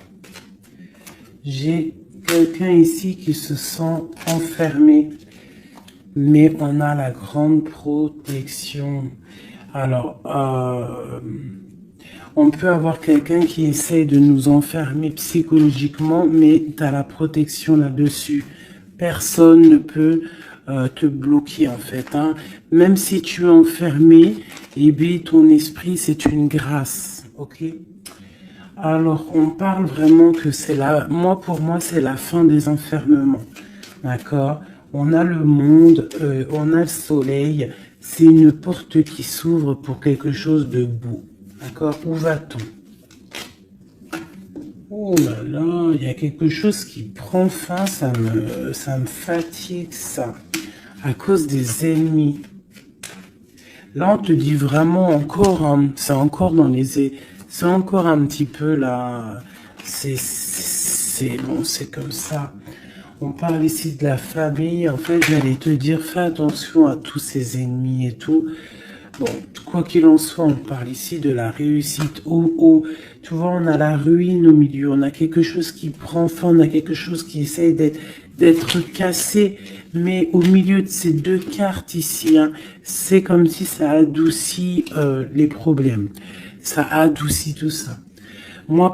J'ai quelqu'un ici qui se sent enfermé, mais on a la grande protection. Alors, on peut avoir quelqu'un qui essaye de nous enfermer psychologiquement, mais tu as la protection là-dessus. Personne ne peut te bloquer en fait. Hein. Même si tu es enfermé, eh bien, ton esprit, c'est une grâce. Ok? Alors, on parle vraiment que c'est pour moi, c'est la fin des enfermements. D'accord? On a le monde, on a le soleil. C'est une porte qui s'ouvre pour quelque chose de beau. D'accord? Où va-t-on? Oh là là, il y a quelque chose qui prend fin, ça me fatigue ça. À cause des ennemis. Là, on te dit vraiment encore, hein, c'est encore dans les... C'est encore un petit peu là... C'est bon, c'est comme ça. On parle ici de la famille. En fait, j'allais te dire, fais attention à tous ces ennemis et tout. Bon, quoi qu'il en soit, on parle ici de la réussite. Tu vois, on a la ruine au milieu. On a quelque chose qui prend fin. On a quelque chose qui essaye d'être cassé. Mais au milieu de ces deux cartes ici, hein, c'est comme si ça adoucit les problèmes. Ça adoucit tout ça.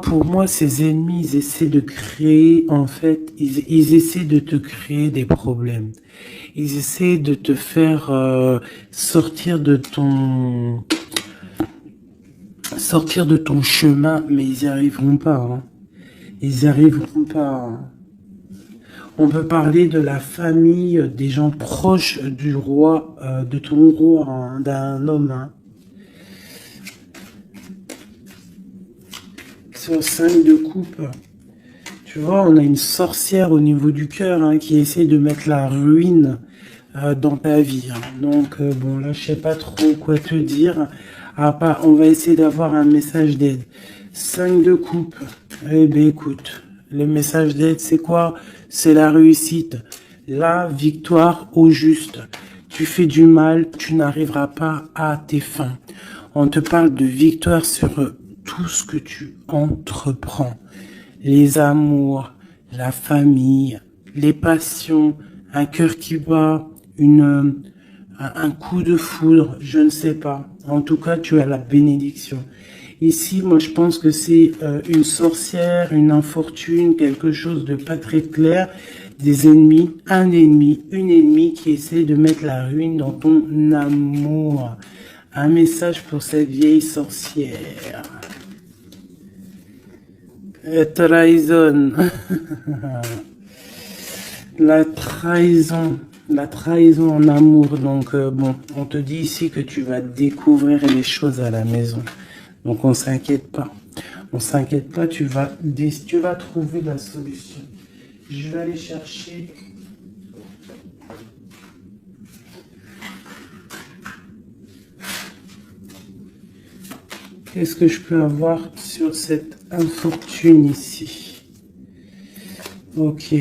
Pour moi, ces ennemis, ils essaient de créer, en fait, ils essaient de te créer des problèmes. Ils essaient de te faire sortir de ton chemin, mais ils n'y arriveront pas. Hein. Ils n'y arriveront pas. Hein. On peut parler de la famille, des gens proches du roi, de ton roi, hein, d'un homme. Hein. Sur 5 de coupe, tu vois, on a une sorcière au niveau du cœur hein, qui essaie de mettre la ruine dans ta vie. Hein. Donc, bon, là, je sais pas trop quoi te dire. On va essayer d'avoir un message d'aide. 5 de coupe. Eh bien, écoute, le message d'aide, c'est quoi? C'est la réussite. La victoire au juste. Tu fais du mal, tu n'arriveras pas à tes fins. On te parle de victoire sur tout ce que tu entreprends. Les amours, la famille, les passions, un cœur qui bat, un coup de foudre, je ne sais pas. En tout cas, tu as la bénédiction. Ici, moi, je pense que c'est une sorcière, une infortune, quelque chose de pas très clair, des ennemis, un ennemi, une ennemie qui essaie de mettre la ruine dans ton amour. Un message pour cette vieille sorcière. Trahison. La trahison en amour. Donc, bon, on te dit ici que tu vas découvrir les choses à la maison. Donc, on s'inquiète pas. On s'inquiète pas, tu vas trouver la solution. Je vais aller chercher... Qu'est-ce que je peux avoir sur cette infortune ici? Ok.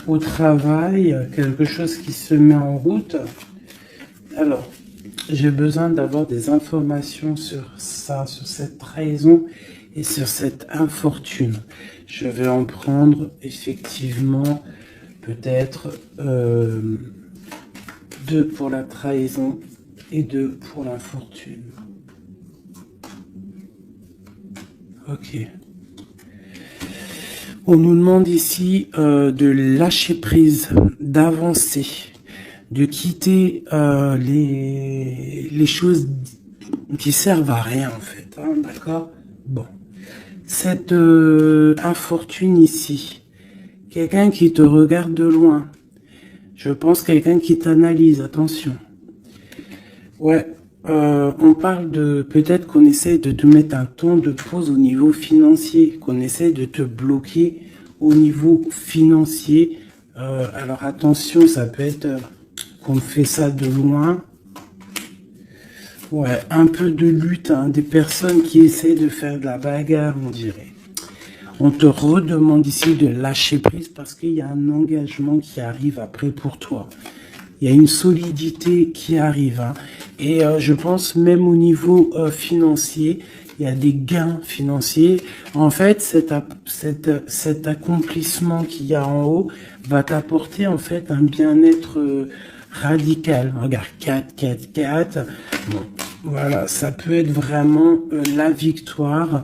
Au travail, quelque chose qui se met en route. Alors, j'ai besoin d'avoir des informations sur ça, sur cette trahison et sur cette infortune. Je vais en prendre effectivement peut-être 2 pour la trahison et 2 pour l'infortune. Ok. On nous demande ici de lâcher prise, d'avancer, de quitter les choses qui servent à rien en fait, hein, d'accord? Bon, cette infortune ici, quelqu'un qui te regarde de loin, je pense quelqu'un qui t'analyse, attention. Ouais, on parle de peut-être qu'on essaie de te mettre un temps de pause au niveau financier, qu'on essaie de te bloquer au niveau financier. Alors attention, ça peut être qu'on fait ça de loin. Ouais, un peu de lutte, hein, des personnes qui essaient de faire de la bagarre, on dirait. On te redemande ici de lâcher prise parce qu'il y a un engagement qui arrive après pour toi. Il y a une solidité qui arrive. Hein. Et je pense même au niveau financier, il y a des gains financiers. En fait, cet accomplissement qu'il y a en haut va t'apporter en fait un bien-être radical. Regarde, 4, 4, 4. Bon, voilà, ça peut être vraiment la victoire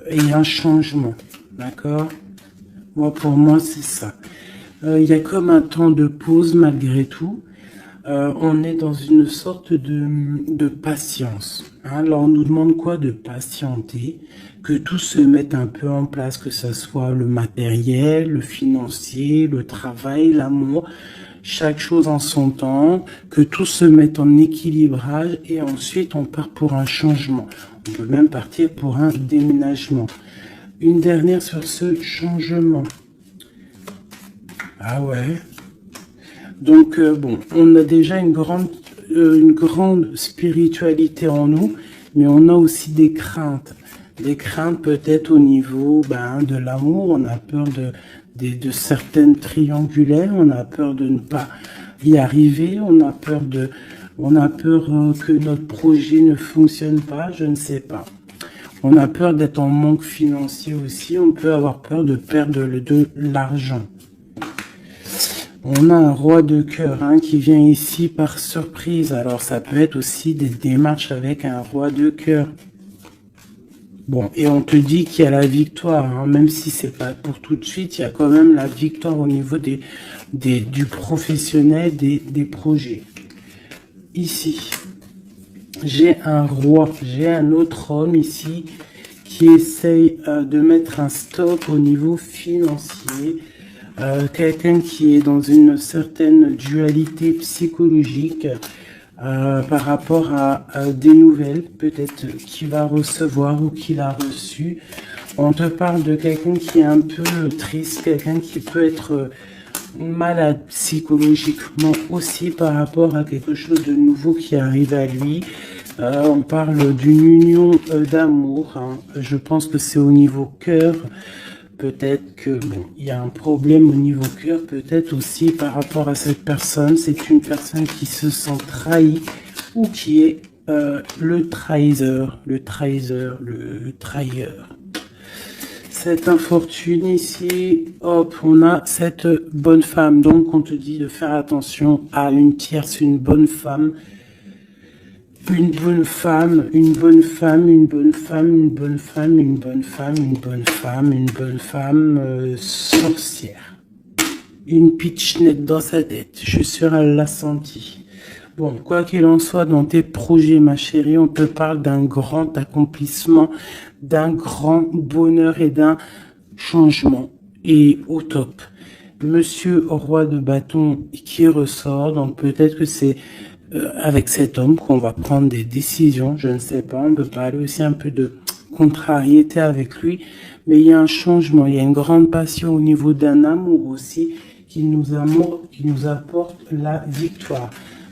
et un changement. D'accord? Moi, pour moi, c'est ça. Il y a comme un temps de pause malgré tout. On est dans une sorte de patience. Hein. Alors on nous demande quoi? De patienter, que tout se mette un peu en place, que ce soit le matériel, le financier, le travail, l'amour, chaque chose en son temps, que tout se mette en équilibrage et ensuite on part pour un changement. On peut même partir pour un déménagement. Une dernière sur ce changement. Ah ouais. Donc bon, on a déjà une grande spiritualité en nous, mais on a aussi des craintes peut-être au niveau de l'amour. On a peur de certaines triangulaires, on a peur de ne pas y arriver, on a peur que notre projet ne fonctionne pas, je ne sais pas. On a peur d'être en manque financier aussi, on peut avoir peur de perdre de l'argent. On a un roi de cœur qui vient ici par surprise. Alors ça peut être aussi des démarches avec un roi de cœur. Bon, et on te dit qu'il y a la victoire, même si c'est pas pour tout de suite, il y a quand même la victoire au niveau du professionnel, des projets. Ici, j'ai un roi, j'ai un autre homme ici qui essaye de mettre un stop au niveau financier. Quelqu'un qui est dans une certaine dualité psychologique par rapport à des nouvelles, peut-être qu'il va recevoir ou qu'il a reçu. On te parle de quelqu'un qui est un peu triste, quelqu'un qui peut être malade psychologiquement aussi par rapport à quelque chose de nouveau qui arrive à lui. On parle d'une union d'amour. Je pense que c'est au niveau cœur. Peut-être que il y a un problème au niveau cœur, peut-être aussi par rapport à cette personne. C'est une personne qui se sent trahie ou qui est le trahisseur, le trahisseur, le trahilleur. Cette infortune ici, hop, on a cette bonne femme. Donc on te dit de faire attention à une tierce, une bonne femme. Une bonne femme, une bonne femme, une bonne femme, une bonne femme, une bonne femme, une bonne femme, une bonne femme sorcière. Une pitchnette dans sa tête, je suis sûr elle l'a senti. Bon, quoi qu'il en soit, dans tes projets, ma chérie, on te parle d'un grand accomplissement, d'un grand bonheur et d'un changement. Et au top. Monsieur roi de bâton qui ressort, donc peut-être que c'est avec cet homme qu'on va prendre des décisions, je ne sais pas, on peut parler aussi un peu de contrariété avec lui, mais il y a un changement, il y a une grande passion au niveau d'un amour aussi qui nous apporte la victoire.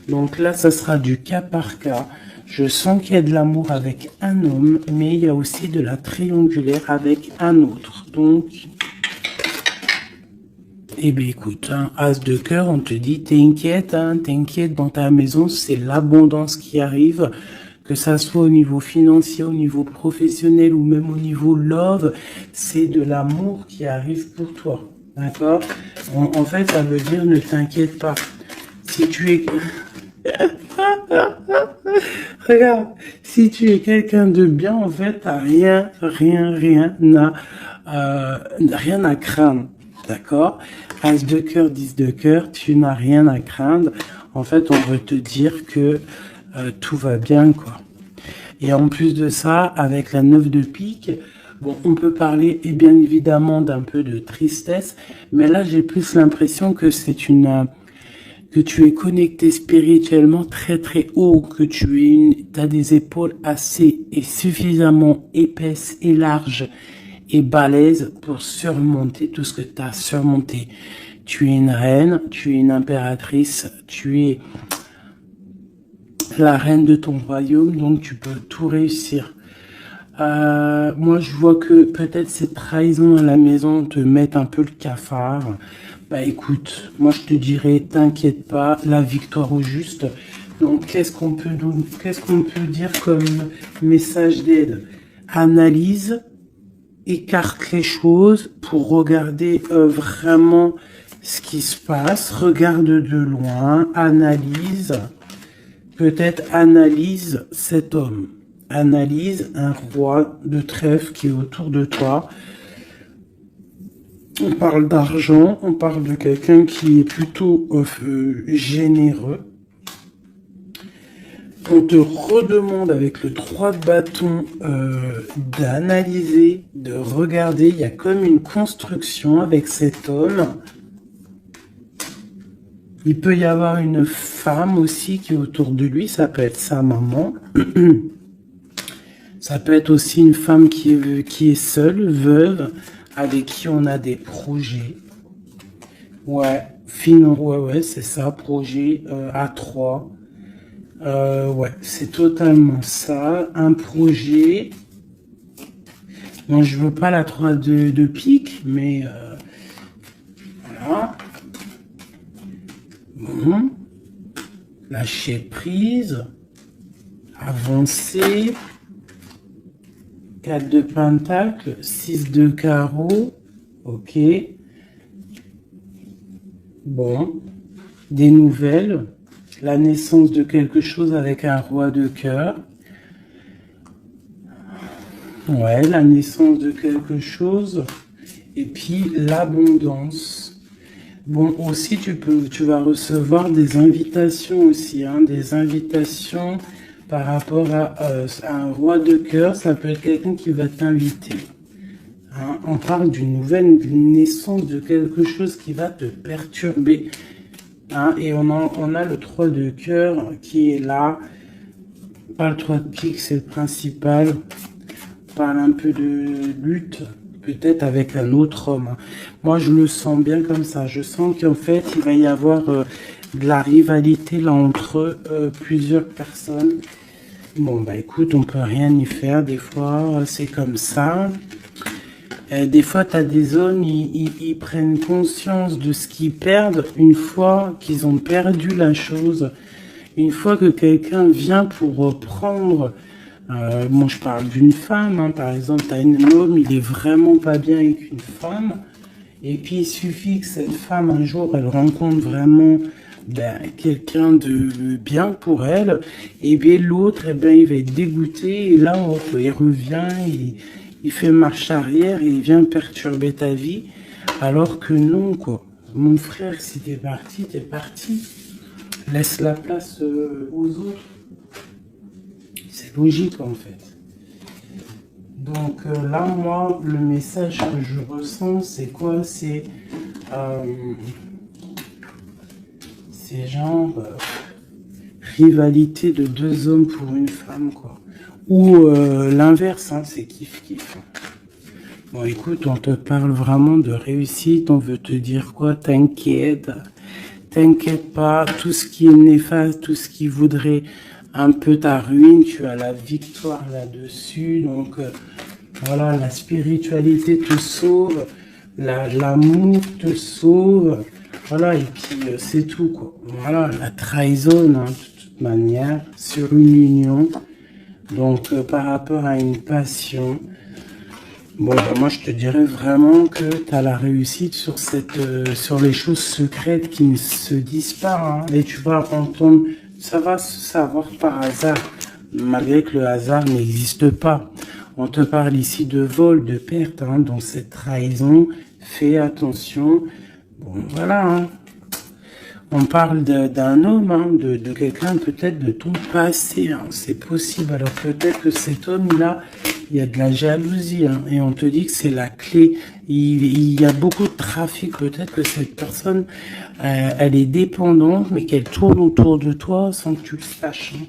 Donc là, ça sera du cas par cas. Je sens qu'il y a de l'amour avec un homme, mais il y a aussi de la triangulaire avec un autre. Donc, eh bien écoute, as de cœur, on te dit t'inquiète, t'inquiète, dans ta maison, c'est l'abondance qui arrive, que ça soit au niveau financier, au niveau professionnel ou même au niveau love, c'est de l'amour qui arrive pour toi, d'accord? En fait, ça veut dire ne t'inquiète pas. Si tu es... Regarde, si tu es quelqu'un de bien, en fait, t'as rien à craindre. D'accord? As de cœur, 10 de cœur, tu n'as rien à craindre. En fait, on veut te dire que tout va bien, quoi. Et en plus de ça, avec la 9 de pique, bon, on peut parler, et bien évidemment, d'un peu de tristesse, mais là, j'ai plus l'impression que que tu es connecté spirituellement très très haut, que t'as des épaules assez et suffisamment épaisses et larges et balèzes pour surmonter tout ce que tu as surmonté. Tu es une reine, tu es une impératrice, tu es la reine de ton royaume, donc tu peux tout réussir. Moi, je vois que peut-être cette trahison à la maison te met un peu le cafard. Bah écoute, moi je te dirais, t'inquiète pas, la victoire au juste. Donc qu'est-ce qu'on peut dire comme message d'aide? Analyse, écarte les choses pour regarder vraiment ce qui se passe. Regarde de loin, analyse, peut-être analyse cet homme. Analyse un roi de trèfle qui est autour de toi. On parle d'argent, on parle de quelqu'un qui est plutôt généreux. On te redemande avec le 3 de bâton d'analyser, de regarder. Il y a comme une construction avec cet homme. Il peut y avoir une femme aussi qui est autour de lui, ça peut être sa maman. Ça peut être aussi une femme qui est seule, veuve, avec qui on a des projets. Ouais, ouais, c'est ça, projet à 3. Ouais, c'est totalement ça, un projet. Bon, je veux pas la 3 de pique, mais voilà. Bon. Lâcher prise. Avancer. 4 de pentacle, 6 de carreau, ok. Bon, des nouvelles, la naissance de quelque chose avec un roi de cœur. Ouais, la naissance de quelque chose. Et puis l'abondance. Bon, aussi tu vas recevoir des invitations aussi, hein, des invitations. Par rapport à un roi de cœur, ça peut être quelqu'un qui va t'inviter. Hein, on parle d'une nouvelle naissance de quelque chose qui va te perturber. Hein, et on a le 3 de cœur qui est là. Pas le 3 de pique, c'est le principal. On parle un peu de lutte, peut-être avec un autre homme. Hein. Moi, je le sens bien comme ça. Je sens qu'en fait, il va y avoir de la rivalité là entre plusieurs personnes. Bon, bah écoute, on peut rien y faire, des fois, c'est comme ça. Des fois, tu as des hommes, ils prennent conscience de ce qu'ils perdent une fois qu'ils ont perdu la chose. Une fois que quelqu'un vient pour reprendre, bon, je parle d'une femme, hein, par exemple, tu as un homme, il est vraiment pas bien avec une femme, et puis il suffit que cette femme, un jour, elle rencontre vraiment quelqu'un de bien pour elle, et bien l'autre, il va être dégoûté, et là, il revient, il fait marche arrière, et il vient perturber ta vie, alors que non, quoi. Mon frère, si t'es parti. Laisse la place aux autres. C'est logique, en fait. Donc là, moi, le message que je ressens, c'est quoi? C'est genre rivalité de 2 hommes pour une femme, quoi. Ou l'inverse, hein, c'est kiff-kiff. Bon, écoute, on te parle vraiment de réussite, on veut te dire quoi? T'inquiète pas, tout ce qui est néfaste, tout ce qui voudrait un peu ta ruine, tu as la victoire là-dessus, donc voilà, la spiritualité te sauve, l'amour te sauve, voilà, et puis c'est tout, quoi. Voilà, la trahison, hein, de toute manière, sur une union, donc par rapport à une passion, bon, bah, moi je te dirais vraiment que tu as la réussite sur sur les choses secrètes qui ne se disent pas, hein, et tu vas entendre ça va se savoir par hasard, malgré que le hasard n'existe pas. On te parle ici de vol, de perte, hein, donc cette trahison, fais attention. Bon, voilà, hein. On parle d'un homme, hein, de quelqu'un peut-être de ton passé, hein, c'est possible. Alors peut-être que cet homme-là, il y a de la jalousie, hein, et on te dit que c'est la clé. Il y a beaucoup de trafic, peut-être que cette personne, elle est dépendante, mais qu'elle tourne autour de toi sans que tu le saches. Hein.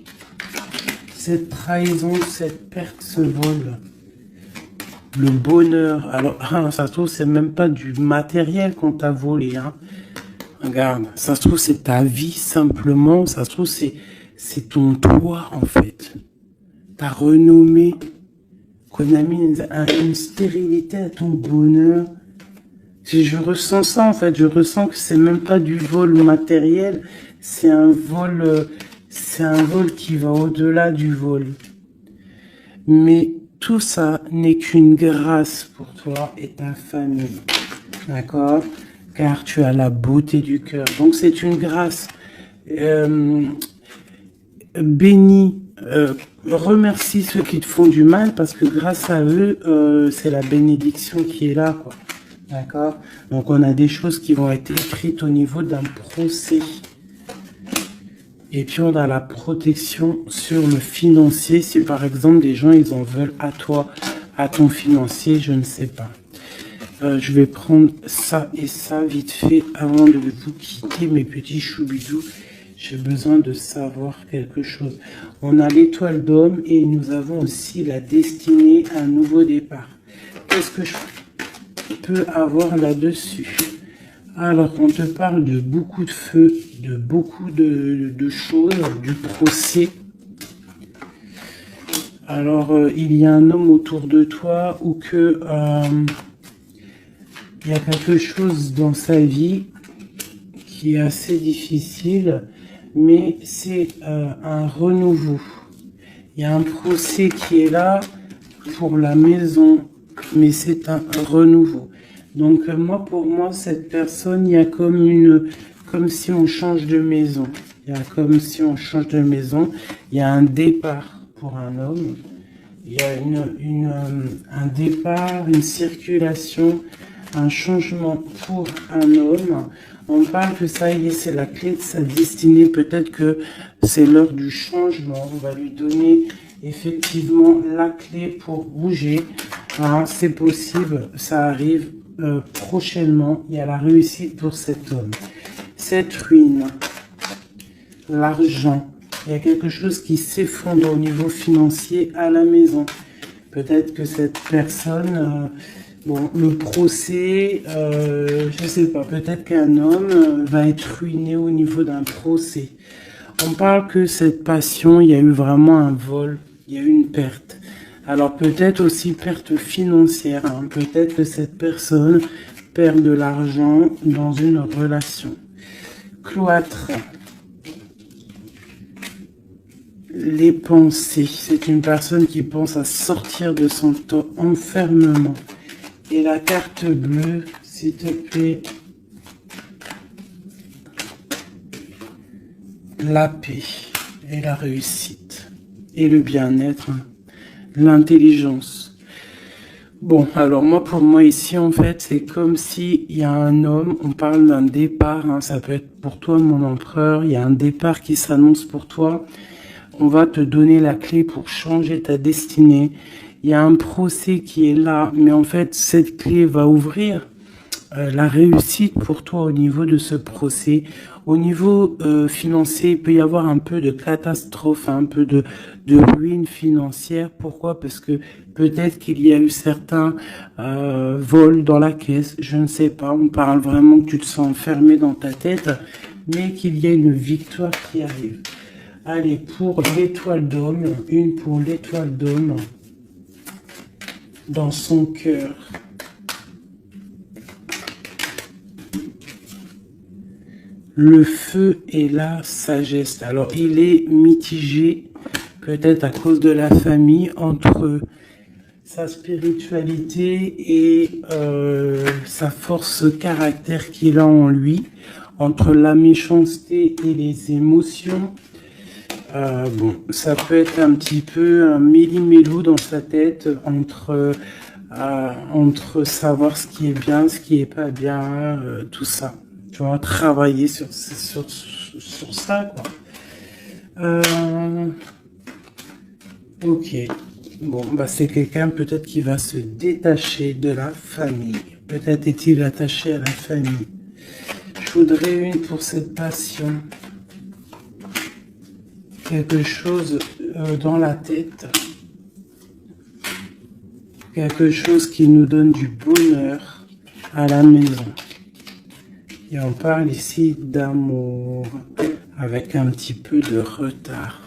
Cette trahison, cette perte, ce vol, le bonheur. Alors, ça se trouve, c'est même pas du matériel qu'on t'a volé, hein. Regarde, ça se trouve, c'est ta vie simplement. Ça se trouve, c'est ton toit, en fait. Ta renommée. Qu'on a mis une stérilité à ton bonheur. Si je ressens ça, en fait, je ressens que c'est même pas du vol matériel. C'est un vol qui va au-delà du vol. Mais tout ça n'est qu'une grâce pour toi et ta famille. D'accord ? Car tu as la beauté du cœur. Donc c'est une grâce. Bénis, remercie ceux qui te font du mal parce que grâce à eux, c'est la bénédiction qui est là, quoi. D'accord? Donc on a des choses qui vont être écrites au niveau d'un procès. Et puis on a la protection sur le financier. Si par exemple des gens ils en veulent à toi, à ton financier, je ne sais pas. Je vais prendre ça et ça vite fait avant de vous quitter, mes petits choubidous. J'ai besoin de savoir quelque chose. On a l'étoile d'homme et nous avons aussi la destinée à un nouveau départ. Qu'est-ce que je peux avoir là-dessus? Alors, on te parle de beaucoup de feu, de beaucoup de choses, du procès. Alors, il y a un homme autour de toi ou que... il y a quelque chose dans sa vie qui est assez difficile, mais c'est un renouveau. Il y a un procès qui est là pour la maison, mais c'est un renouveau. Donc pour moi, cette personne, il y a comme si on change de maison. Il y a comme si on change de maison. Il y a un départ pour un homme. Il y a un départ, une circulation, un changement pour un homme. On parle que ça y est, c'est la clé de sa destinée. Peut-être que c'est l'heure du changement. On va lui donner effectivement la clé pour bouger. Hein, c'est possible, ça arrive prochainement. Il y a la réussite pour cet homme. Cette ruine, l'argent. Il y a quelque chose qui s'effondre au niveau financier à la maison. Peut-être que cette personne... bon, le procès, je sais pas, peut-être qu'un homme va être ruiné au niveau d'un procès. On parle que cette passion, il y a eu vraiment un vol, il y a eu une perte. Alors peut-être aussi perte financière, hein. Peut-être que cette personne perd de l'argent dans une relation. Cloître. Les pensées, c'est une personne qui pense à sortir de son enfermement. Et la carte bleue, s'il te plaît. La paix et la réussite. Et le bien-être. L'intelligence. Bon, alors pour moi ici, en fait, c'est comme s'il y a un homme, on parle d'un départ, hein, ça peut être pour toi, mon empereur, il y a un départ qui s'annonce pour toi. On va te donner la clé pour changer ta destinée. Il y a un procès qui est là, mais en fait, cette clé va ouvrir la réussite pour toi au niveau de ce procès. Au niveau financier, il peut y avoir un peu de catastrophe, un peu de ruine financière. Pourquoi? Parce que peut-être qu'il y a eu certains vols dans la caisse, je ne sais pas. On parle vraiment que tu te sens enfermé dans ta tête, mais qu'il y a une victoire qui arrive. Allez, pour l'étoile d'homme, une pour l'étoile d'homme dans son cœur. Le feu et la sagesse. Alors, il est mitigé, peut-être à cause de la famille, entre sa spiritualité et sa force caractère qu'il a en lui, entre la méchanceté et les émotions. Bon, ça peut être un petit peu un méli-mélo dans sa tête entre savoir ce qui est bien, ce qui est pas bien, tout ça. Tu vois, travailler sur ça, quoi. Euh, ok. Bon, bah c'est quelqu'un peut-être qui va se détacher de la famille. Peut-être est-il attaché à la famille. Je voudrais une pour cette passion. Quelque chose dans la tête. Quelque chose qui nous donne du bonheur à la maison. Et on parle ici d'amour avec un petit peu de retard.